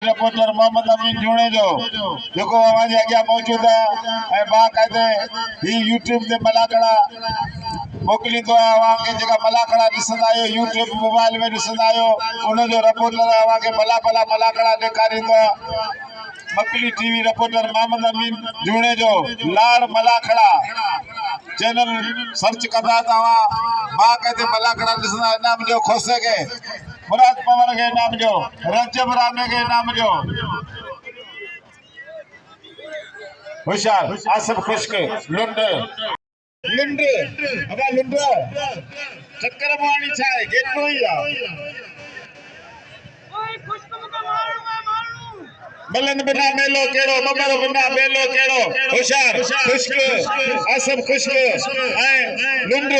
Reporter Mohammad अमीन जूणे जो जेको अवां जे अॻियां मौजूद आहे ऐं बाक़ाइदे ही यूट्यूब ते मलाकड़ा मोकिलींदो आहे। अवां खे जेका मलाकड़ा ॾिसंदा आहियो यूट्यूब मोबाइल में ॾिसंदा आहियो उन जो रिपोर्टर अवां खे भला भला मलाकड़ा ॾेखारींदो आहे। मकली टीवी रिपोर्टर मोहम्मद अमीन जूणे जो लाड़ मलाकड़ा चैनल सर्च कंदा तव्हां बाक़ाइदे मलाकड़ा ॾिसंदा। इनाम जो खोसे खे मुराद पवर के नाम जो रजब रामे के नाम जो होशियार आसिफ खुश्क लुंड लुंड अब लुंड चक्कर मारनी चाहिए केतरो ही बलन बिना मेलो केड़ो बबर बिना मेलो केड़ो होशियार खुश्क आसिफ खुश्क लुंड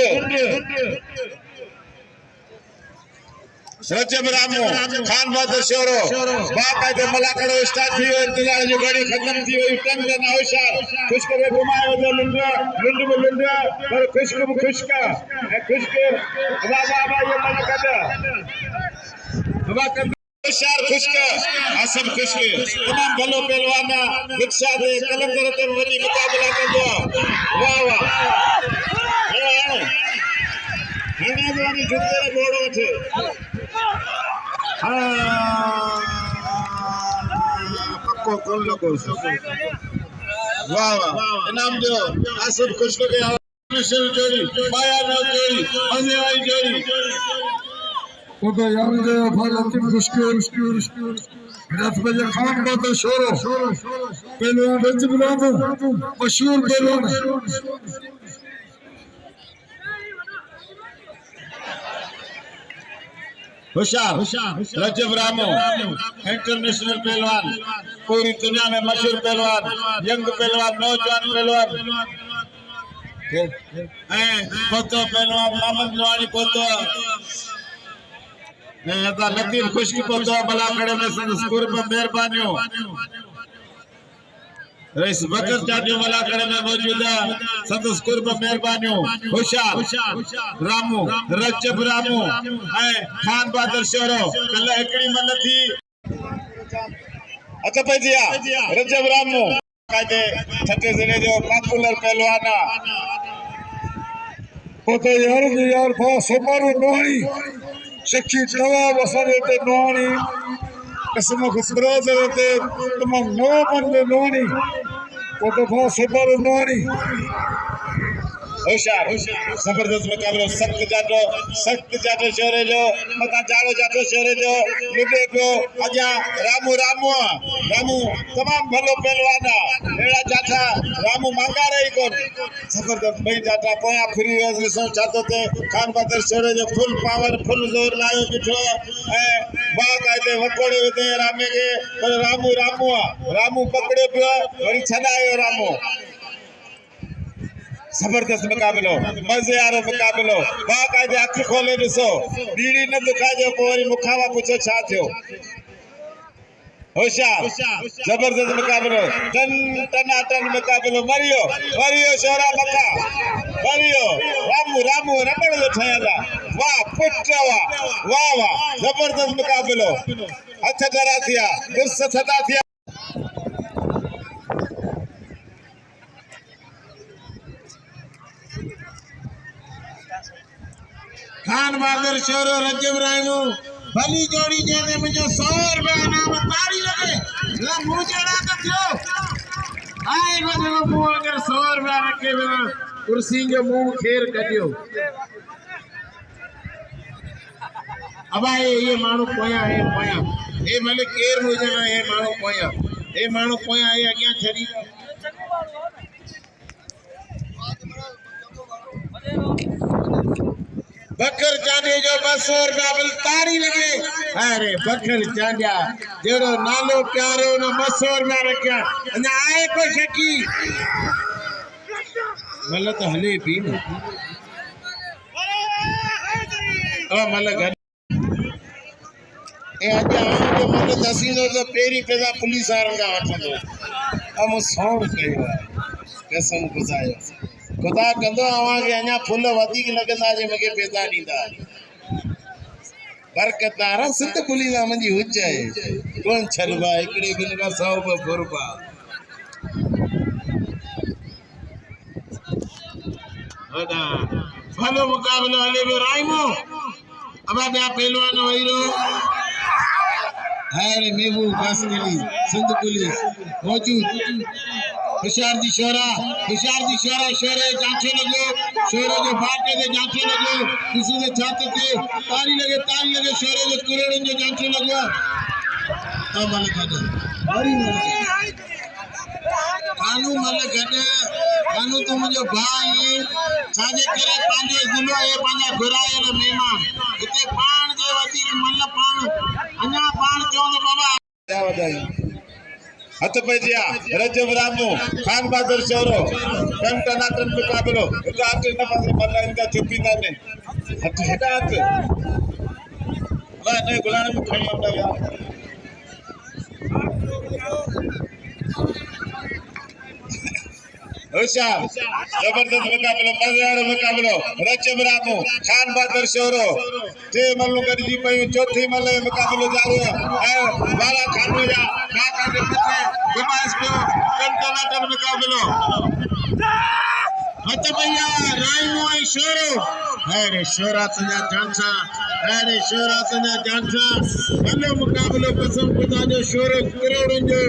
रजब रामो खान बहादुर शोरो बाकायदे मलाकड़ो स्टार्ट थी वियो इंतजार जो घड़ी खत्म थी वई टन टन होशियार खुश्क खे घुमायो जो लुंड में लुंड पर खुश्क भी खुश्क ऐं खुश्क बाबा ये मन कद होशियार खुश्क आसिफ खुश्क तमाम भलो पहलवान रिक्शा दे कलंदर ते वडी मुकाबला कंदो वाह वाह हाणे वाली जुते बोड़ो थे पक्को कौन लोगो वाह वाह इनाम दो आसिफ खुश्क के मिशन जोड़ी माया न जोड़ी मजे वाली जोड़ी वो तो यार दे फरती खुश्क रात बजे खान बहादुर शोरो पहलवान रजब रामो मशहूर पहलवान होशियार रजब रामो इंटरनेशनल पहलवान पूरी दुनिया में मशहूर पहलवान यंग पहलवान नौजवान पहलवान पोतो पहलवान मोहम्मद नवानी पोतो लतीफ खुश्क पोतो मलाकड़े में संस्कुर पर मेहरबानियों रईस बकर चाटियो मलाकड़े में मौजूद है संतोष कुर्ब मेहरबानियों होशियार रामू रजब रामू खान बहादुर शोरो कल एकड़ी मन थी अच्छा भैया रजब रामू कायदे छठे जिले जो पॉपुलर पहलवान वो तो यार फा सुमारू नोनी शक्ति नवाब असांजे ते नोनी कसम खुसरोज ते तमाम नो बंदे नोनी वो तो फा सुमारू नोनी होशियार जबरदस्त मुकाबलो सख्त जाटो शोरे जो मता जाड़ो जाटो शोरे जो लुटे पियो अजा रामू तमाम भलो पहलवान एड़ा जाटा रामू मांगा रही कोन जबरदस्त भई जाटा पोया फिरी वियो चातो ते खान बहादुर शोरे जो फुल पावर फुल जोर लायो बिठो बाकायदे वकोड़े विधे रामे के पर रामू पकड़े पियो वरी छडायो रामू जबरदस्त मुकाबलो मजे वारो मुकाबलो बाकायदे अख खोले ॾिसो बीड़ी न दुखाइजो पोइ वरी मुखां पुछो छा थियो होशियार जबरदस्त मुकाबलो टनाटन मुकाबलो मरियो शोरा मखा मरियो रामू रबड़ जो ठहियल आहे वाह पुट वाह जबरदस्त मुकाबलो हथ डरा थिया कुर्स थदा थिया खान बहादुर शोरो रजब रामू भली जोड़ी जैसे मुझे 100 रुपया इनाम ताड़ी लगे ला मुंह जड़ा तो थियो आए वजो मुंह अगर 100 रुपया रखे बिना कुर्सी जो मुंह खेर कढियो अब ये मानू पोया ए भले केर हुजे ना ए मानू पोया ए अगिया छड़ी बकर चांडिया जो 200 रुपया बिल ताड़ी लगे अरे बकर चांडिया जेड़ो नालो प्यारो न 200 रुपया रखा अना आए को शकी मतलब तो हले पी न मतलब घर ए अजा जो मतलब तहसीलदार तो पेरी पैसा पुलिस वारन का वठंदो हम सौण कयो कसम गुजायो खुदा कंदो अवां के अञा फुल वधीक लगंदा जे मूंखे पैसा ॾींदा बरकतार सित पुली ना मंजी हुजाए कौन छलबा एकड़े बिन का 100 फुरबा हदा भलो मुकाबलो हले बे राइमो अब आप पहलवान वहीरो अरे मेबू कासगली सिंध पुलिस मौजूद होशियार दी शोरा शोरे जांचे लगो शोरे जो फाटे दे जांचे लगो किसी ने छाते के ताली लगे शोरे जो करोड़न जो जांचे लगो तो मन कादो बड़ी मन कानू तो मुझे भाई साजे करे पांजे दिलो ए पांजा घुराए रे मेहमान इते पान जे वधीक मन पान अन्या पान चोंद बाबा क्या बताई हथ पैजिया रजब रामू खान बहादुर शोरो टन टनाटन मुकाबलो इनका हाथ न पासे मल्ला इनका चुपीदा ने हथ हटा हाथ अल्लाह ने गुलाम में खड़ी होता यार होशियार जबरदस्त मुकाबलो मजेदार मुकाबलो रजब रामू खान बहादुर शोरो जे मल्लू करजी पई चौथी मल्ले मुकाबलो जारी है वाला खानो जा काका के पीछे गुमाइश पे टन मुकाबलो हथ भैया राइमो आई शोरो अरे शोरा तुझा जानसा मल्लो मुकाबलो कसम खुदा जो शोरो करोड़न जो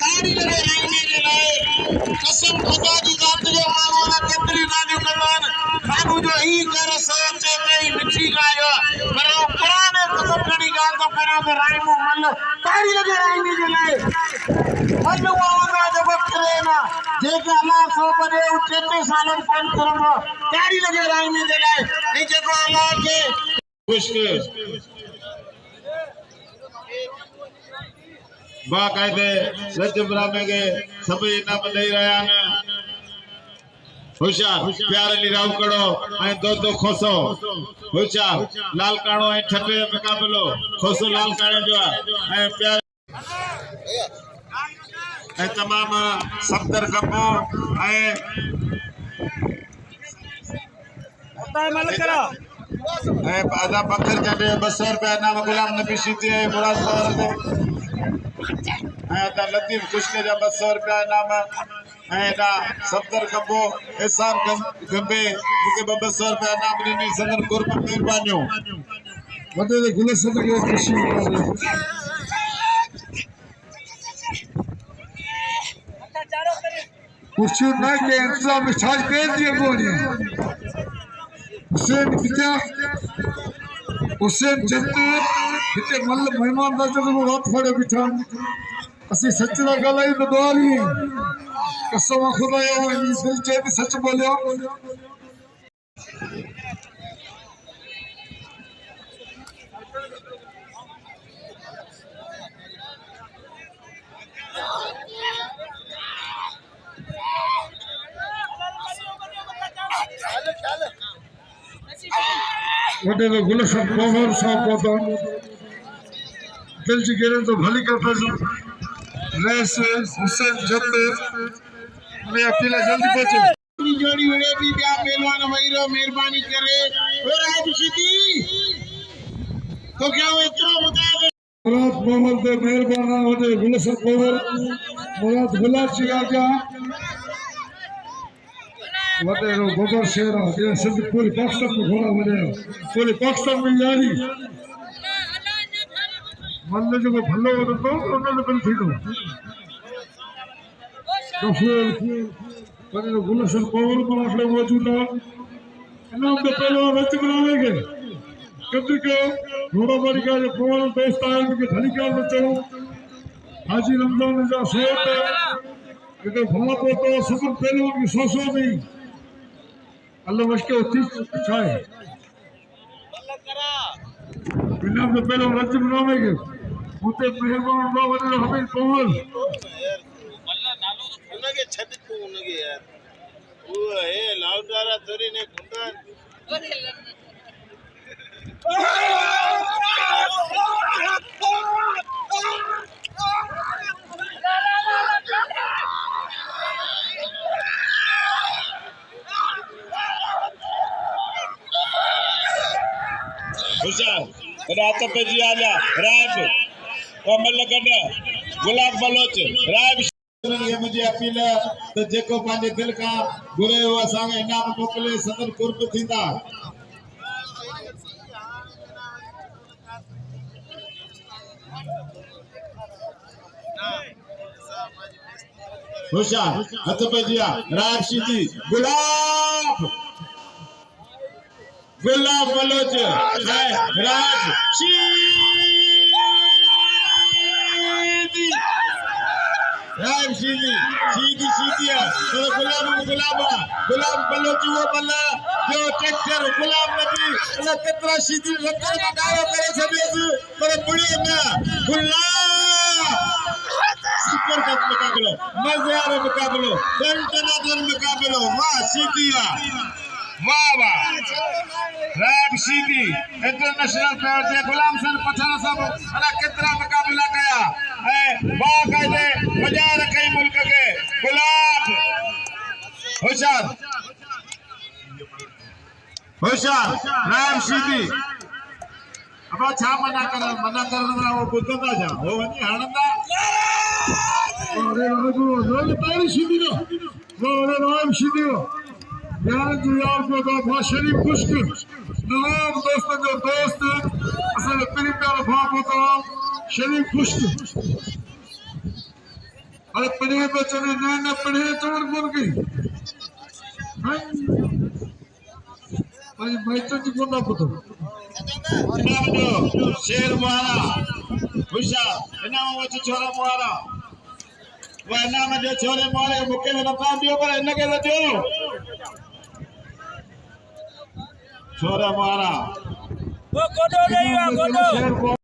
ताड़ी लगे राइने के लाए कसम खुदा जी जात जो मानो ना केतरी गालियों करवान खानू जो ही कर सोचे में मिठी गायो पर कुरान कसम खड़ी गाल तो करा तो राइमो मल्लो ताड़ी लगे राइने के लाए मल्लो आवाज जब करेना जे के अल्लाह सो परे उठते सालन कोन करनो ताड़ी लगे राइने के लाए ए जे को अल्लाह के खुश बाकायदे रजब रामे के सभी इनाम दे रहा है होशियार प्यार अली राव कड़ो ऐं दो खोसो होशियार लाल काणो ऐं ठपे मुकाबलो खोसो लाल काणे जो ऐं प्यार ऐं तमाम सफदर कपो ऐं आधा पत्थर चढ़े 200 रुपया नाम गुलाम नबी शीती मुराद आधा लतीफ कुश्ते जा 200 रुपया नाम सफदर कबो एहसान गंबे मुके 200 रुपया नाम ॾिनी संदन कुर्बान मेहरबानियूं वॾे दे गुल सद के खुशी खुशी ना के इंतजाम छाज दे दिए बोली हुसैन किता हुसैन जत्ते किते मल मेहमान दा जदो रात फड़े बिठा असी सच दा गलाई तो दुआली कसम खुदा यो दिल चे सच बोलियो वडे तो गुल सब कोहर सब पता दिल जी गिरे तो भली का फजल रेस हुसैन जत्ते मैं अकेला जल्दी पहुंचे जोड़ी हुए भी क्या पहलवान वहीरो मेहरबानी करे और आज सीधी तो क्या वो इतना बता दे मुराद मोहम्मद दे मेहरबाना वडे गुल सब कोहर मुराद गुलाब चिगा क्या वडे रो गोबर शेरा ये सिंध पूरी पाकिस्तान में घोड़ा वडे पूरी पाकिस्तान में यारी मन जो भलो हो तो उन्होंने बिल थी तो फिर वडे रो गुल सब कोहर पर अपने मौजूद है इनाम के पहले रच बनाएंगे कभी के घोड़ा बारी का जो कोहर दोस्त आए उनके धनी का बच्चों हाजी रमजान जा सोत ये भला तो सुबह पहले उनकी सोसो नहीं अल्लाह मशके होती चाहे बिना तो पहले रज बनावेंगे उते मेहमान बाबा ने हमें कोहर उनके छत को उनके यार वो है लाउडारा थोड़ी ने गुंडा होशियार रात पे जी आला राब कमल गड गुलाब बलोच राब ये मुझे अपील है तो जेको पांजे दिल का घुरे हो असां इनाम मोकले सदर कुर्ब थींदा होशियार हथ पे जिया राब सीधी गुलाब गुलाब बलोच है राब सीधी राब सीधी सीधी सीधी है तो गुलाब बलोच वो बल्ला जो ट्रैक्टर गुलाब नबी अल्लाह कितना सीधी लक्कर का गावा करे सभी पर बुढ़ी ना गुलाब सुपर कप मुकाबलो मजेदार मुकाबलो इंटरनेशनल मुकाबलो वाह सीधिया वाह वाह रैब सीधी इंटरनेशनल प्लेयर थे गुलाम सन पठान साहब अला कितना मुकाबला किया है बाकायदे बजा रखे मुल्क के गुलाब होशियार रैब सीधी अब छा मना करना वो बुद्धंदा जा वो वनी हणंदा अरे रोज तारी सीधी नो अरे राम सीधी नो यार जो यार को तो शरीफ खुश्क नवाब दोस्तों जो दोस्त असल तेरी प्यार भाप होता शरीफ खुश्क अरे पढ़े बच्चे ने न पढ़े चोर बोल गई भाई तो जी को ना पता शेर मुहारा होशियार इनाम वच छोरा मुहारा वो इनाम जो छोरे मुहारे मुके में नफा दियो पर इनके तो दियो छोरा मुहारा वो कोडो नहीं है कोडो